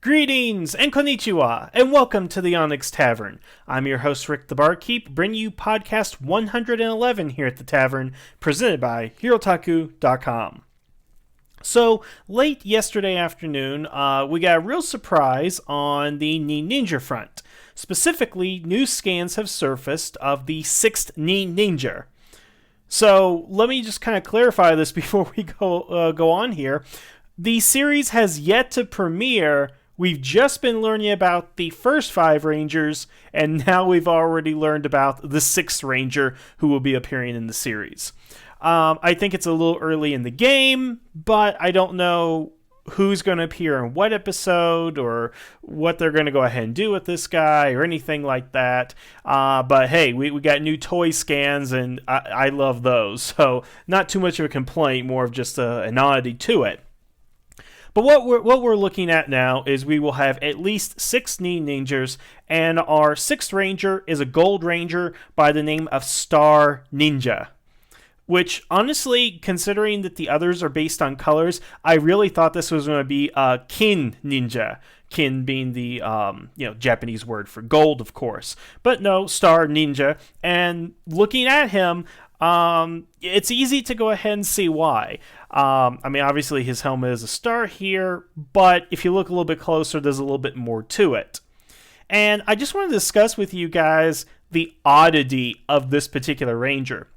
Greetings and konnichiwa, and welcome to the Onyx Tavern. I'm your host, Rick the Barkeep, bringing you podcast 111 here at the Tavern, presented by Hirotaku.com. So, late yesterday afternoon, we got a real surprise on the Ninninger front. Specifically, new scans have surfaced of the 6th Ninninger. So, let me just kind of clarify this before we go on here. The series has yet to premiere. We've just been learning about the first 5 Rangers, and now we've already learned about the 6th Ranger who will be appearing in the series. I think it's a little early in the game, but I don't know who's going to appear in what episode or what they're going to go ahead and do with this guy or anything like that. But hey, we got new toy scans, and I love those, so not too much of a complaint, more of just an oddity to it. But what we're looking at now is we will have at least 6 Niningers, and our 6th Ranger is a Gold Ranger by the name of StarNinger. Which, honestly, considering that the others are based on colors, I really thought this was going to be Kin Ninja. Kin being the Japanese word for gold, of course. But no, StarNinger. And looking at him, it's easy to go ahead and see why. Obviously his helmet is a star here, but if you look a little bit closer, there's a little bit more to it. And I just want to discuss with you guys the oddity of this particular Ranger.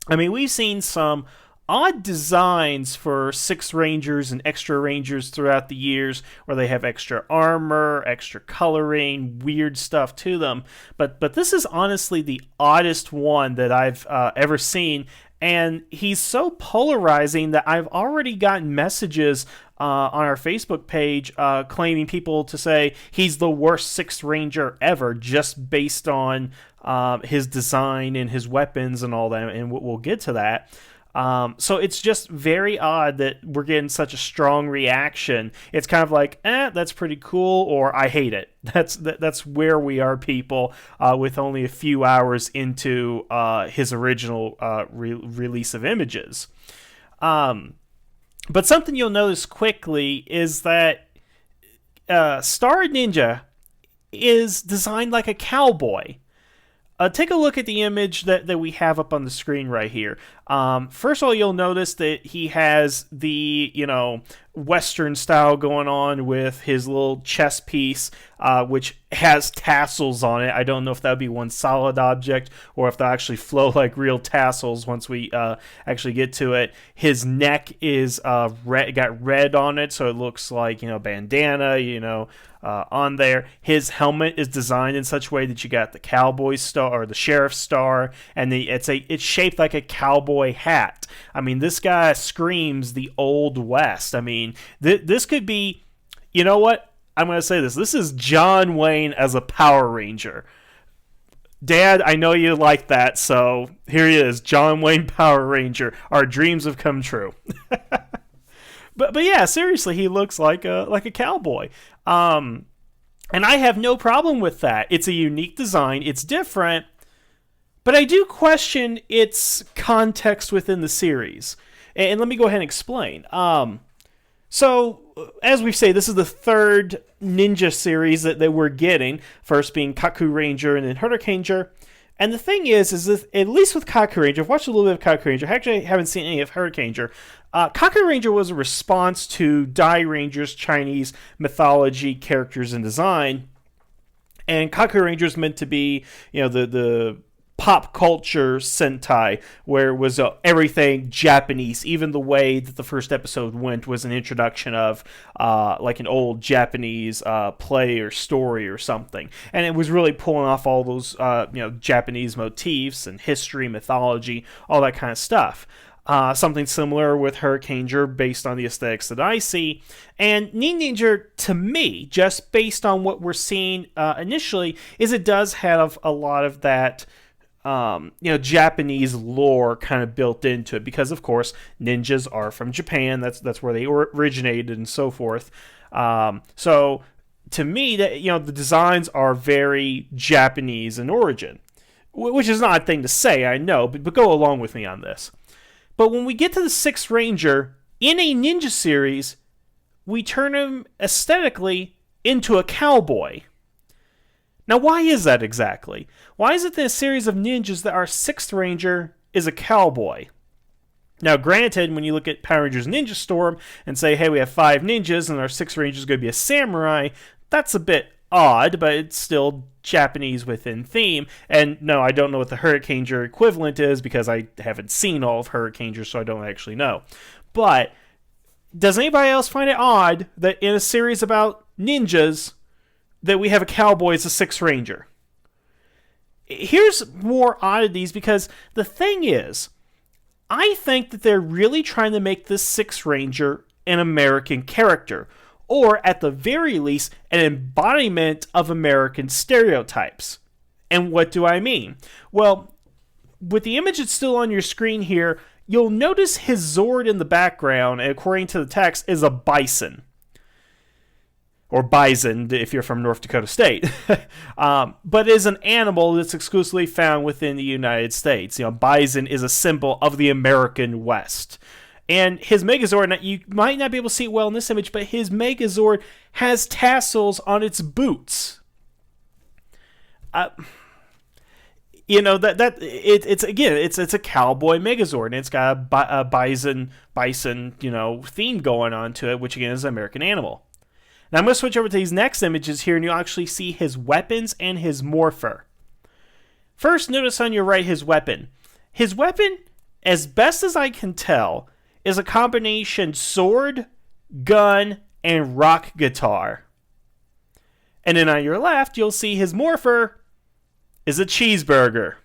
We've seen some odd designs for 6 Rangers and extra Rangers throughout the years, where they have extra armor, extra coloring, weird stuff to them. But this is honestly the oddest one that I've ever seen, and he's so polarizing that I've already gotten messages on our Facebook page claiming people to say he's the worst 6th Ranger ever, just based on his design and his weapons and all that, and we'll get to that. So it's just very odd that we're getting such a strong reaction. It's kind of like, that's pretty cool, or I hate it. That's where we are, people, with only a few hours into his original release of images. But something you'll notice quickly is that StarNinger is designed like a cowboy. Take a look at the image that we have up on the screen right here. First of all, you'll notice that he has the, Western style going on with his little chest piece, which has tassels on it. I don't know if that would be one solid object or if they'll actually flow like real tassels once we actually get to it. His neck is got red on it, so it looks like, bandana, on there. His helmet is designed in such a way that you got the cowboy star or the sheriff's star, and it's shaped like a cowboy hat. This guy screams the Old West. This could be, you know what? I'm going to say this. This is John Wayne as a Power Ranger. Dad, I know you like that, so here he is, John Wayne Power Ranger. Our dreams have come true. But yeah, seriously, he looks like a cowboy. And I have no problem with that. It's a unique design. It's different. But I do question its context within the series. And let me go ahead and explain. So, as we say, this is the 3rd ninja series that we're getting. First being Kaku Ranger and then Hurricane. And the thing is that at least with Kaku Ranger, I've watched a little bit of Kaku Ranger. I actually haven't seen any of Hurricane. Kaku Ranger was a response to Dai Ranger's Chinese mythology, characters, and design. And Kaku Ranger is meant to be, the pop culture Sentai, where it was everything Japanese. Even the way that the first episode went was an introduction of like an old Japanese play or story or something. And it was really pulling off all those Japanese motifs and history, mythology, all that kind of stuff. Something similar with Hurricane based on the aesthetics that I see. And Ninninger, to me, just based on what we're seeing initially, is it does have a lot of that Japanese lore kind of built into it, because of course ninjas are from Japan. That's where they originated and so forth. So to me, that the designs are very Japanese in origin, which is not a thing to say, I know, but go along with me on this. But when we get to the 6th Ranger in a ninja series, we turn him aesthetically into a cowboy. Now, why is that exactly? Why is it that a series of ninjas that our 6th Ranger is a cowboy? Now, granted, when you look at Power Rangers Ninja Storm and say, hey, we have 5 ninjas and our 6th Ranger is going to be a samurai, that's a bit odd, but it's still Japanese within theme. And no, I don't know what the Hurricaneger equivalent is because I haven't seen all of Hurricaneger, so I don't actually know. But does anybody else find it odd that in a series about ninjas that we have a cowboy as a 6th Ranger? Here's more oddities, because the thing is, I think that they're really trying to make this 6th Ranger an American character, or at the very least, an embodiment of American stereotypes. And what do I mean? Well, with the image that's still on your screen here, you'll notice his Zord in the background, according to the text, is a bison. Or bison, if you're from North Dakota State. But is an animal that's exclusively found within the United States. Bison is a symbol of the American West. And his Megazord, you might not be able to see it well in this image, but his Megazord has tassels on its boots. It's a cowboy Megazord, and it's got a bison, theme going on to it, which again is an American animal. Now I'm going to switch over to these next images here, and you'll actually see his weapons and his morpher. First, notice on your right his weapon. His weapon, as best as I can tell, is a combination sword, gun, and rock guitar. And then on your left, you'll see his morpher is a cheeseburger.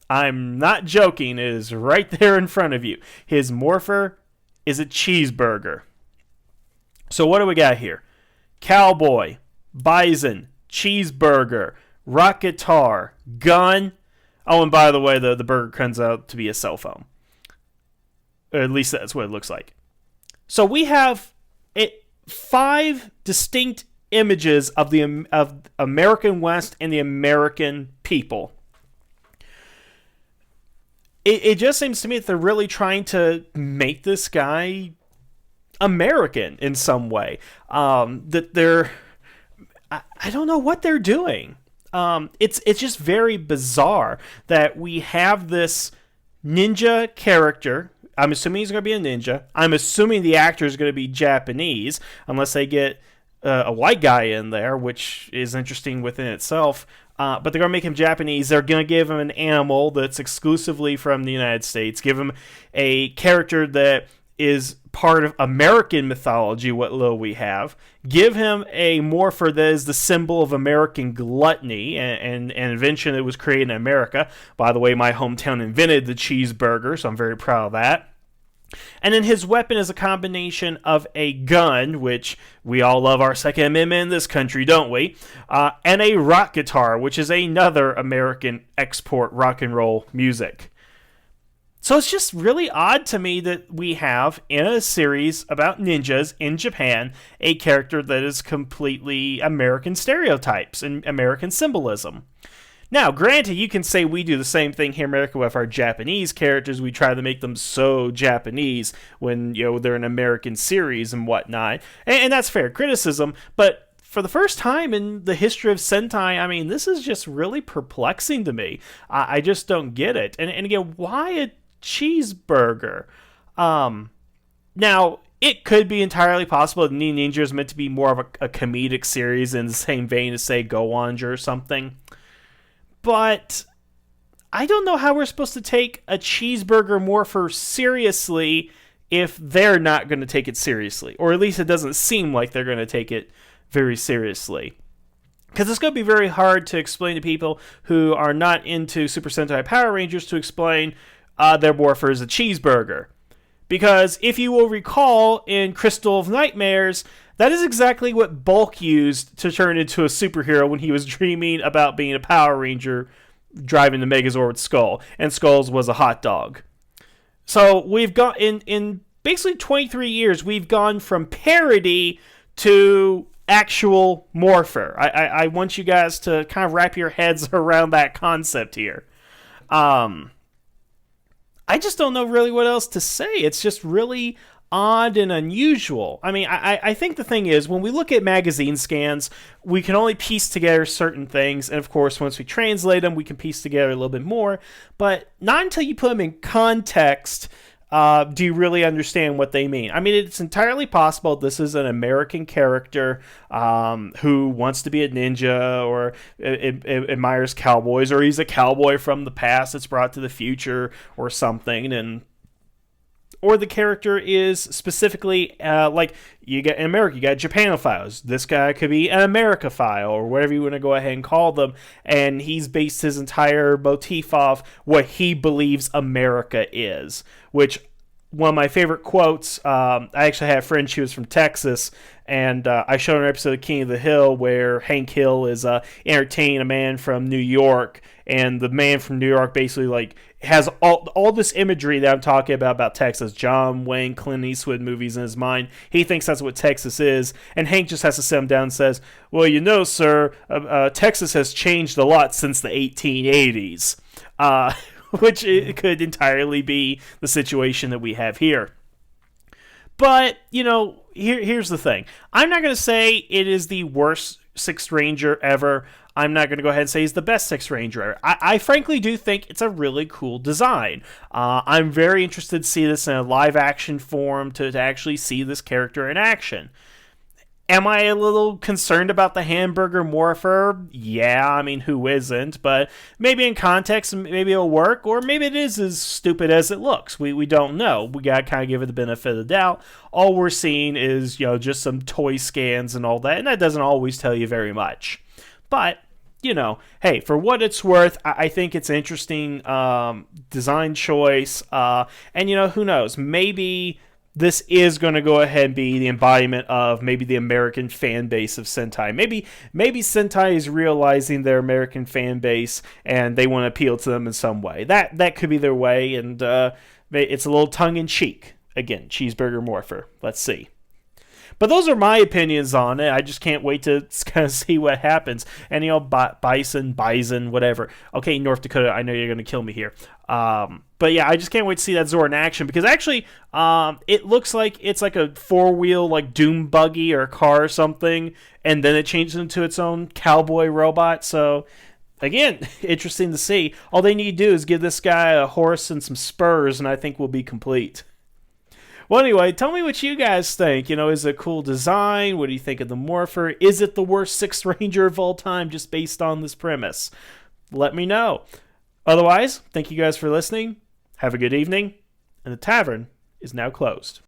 I'm not joking, it is right there in front of you. His morpher is a cheeseburger. So what do we got here? Cowboy, bison, cheeseburger, rock guitar, gun. Oh, and by the way, the burger comes out to be a cell phone. Or at least that's what it looks like. So we have 5 distinct images of the American West and the American people. It just seems to me that they're really trying to make this guy American in some way. That they're, I don't know what they're doing. It's just very bizarre that we have this ninja character. I'm assuming he's going to be a ninja. I'm assuming the actor is going to be Japanese, unless they get a white guy in there, which is interesting within itself. But they're going to make him Japanese. They're going to give him an animal that's exclusively from the United States. Give him a character that is part of American mythology, what little we have. Give him a morpher that is the symbol of American gluttony and an invention that was created in America. By the way, my hometown invented the cheeseburger, so I'm very proud of that. And then his weapon is a combination of a gun, which we all love our Second Amendment in this country, don't we? And a rock guitar, which is another American export rock and roll music. So it's just really odd to me that we have, in a series about ninjas in Japan, a character that is completely American stereotypes and American symbolism. Now, granted, you can say we do the same thing here in America with our Japanese characters. We try to make them so Japanese when, they're an American series and whatnot. And that's fair criticism, but for the first time in the history of Sentai, this is just really perplexing to me. I just don't get it. And again, why a cheeseburger? Now, it could be entirely possible that Ninja is meant to be more of a comedic series in the same vein as, say, Go Onger or something. But I don't know how we're supposed to take a cheeseburger morpher seriously if they're not going to take it seriously. Or at least it doesn't seem like they're going to take it very seriously. Because it's going to be very hard to explain to people who are not into Super Sentai Power Rangers to explain their morpher is a cheeseburger. Because if you will recall in Crystal of Nightmares, that is exactly what Bulk used to turn into a superhero when he was dreaming about being a Power Ranger driving the Megazord with Skull. And Skulls was a hot dog. So we've got, in basically 23 years, we've gone from parody to actual morpher. I want you guys to kind of wrap your heads around that concept here. I just don't know really what else to say. It's just really odd and unusual. I mean, I think the thing is, when we look at magazine scans, we can only piece together certain things, and of course, once we translate them, we can piece together a little bit more, but not until you put them in context do you really understand what they mean. I mean, it's entirely possible this is an American character who wants to be a ninja or admires cowboys, or he's a cowboy from the past that's brought to the future or something, and or the character is specifically like you get in America, you got Japanophiles. This guy could be an Americophile or whatever you want to go ahead and call them, and he's based his entire motif off what he believes America is. Which one of my favorite quotes. I actually had a friend. She was from Texas, and I showed her an episode of King of the Hill where Hank Hill is entertaining a man from New York, and the man from New York basically like has all this imagery that I'm talking about Texas. John Wayne, Clint Eastwood movies in his mind. He thinks that's what Texas is, and Hank just has to sit him down and says, "Well, you know, sir, Texas has changed a lot since the 1880s," which it could entirely be the situation that we have here. But, you know, here's the thing. I'm not going to say it is the worst Sixth Ranger ever. I'm not going to go ahead and say he's the best Sixth Ranger ever. I frankly do think it's a really cool design. I'm very interested to see this in a live action form, to actually see this character in action. Am I a little concerned about the hamburger morpher? Yeah, I mean, who isn't? But maybe in context, maybe it'll work, or maybe it is as stupid as it looks. We don't know. We gotta kind of give it the benefit of the doubt. All we're seeing is, you know, just some toy scans and all that, and that doesn't always tell you very much. But, you know, hey, for what it's worth, I think it's an interesting design choice. And, you know, who knows? Maybe this is going to go ahead and be the embodiment of maybe the American fan base of Sentai. Maybe Sentai is realizing their American fan base and they want to appeal to them in some way. That could be their way, and it's a little tongue-in-cheek. Again, cheeseburger morpher. Let's see. But those are my opinions on it. I just can't wait to kind of see what happens. And, you know, bison, whatever. Okay, North Dakota, I know you're going to kill me here. But yeah, I just can't wait to see that Zord in action, because actually, it looks like it's like a four-wheel like Doom buggy or car or something, and then it changes into its own cowboy robot. So, again, interesting to see. All they need to do is give this guy a horse and some spurs, and I think we'll be complete. Well, anyway, tell me what you guys think. You know, is it a cool design? What do you think of the morpher? Is it the worst Sixth Ranger of all time just based on this premise? Let me know. Otherwise, thank you guys for listening. Have a good evening. And the tavern is now closed.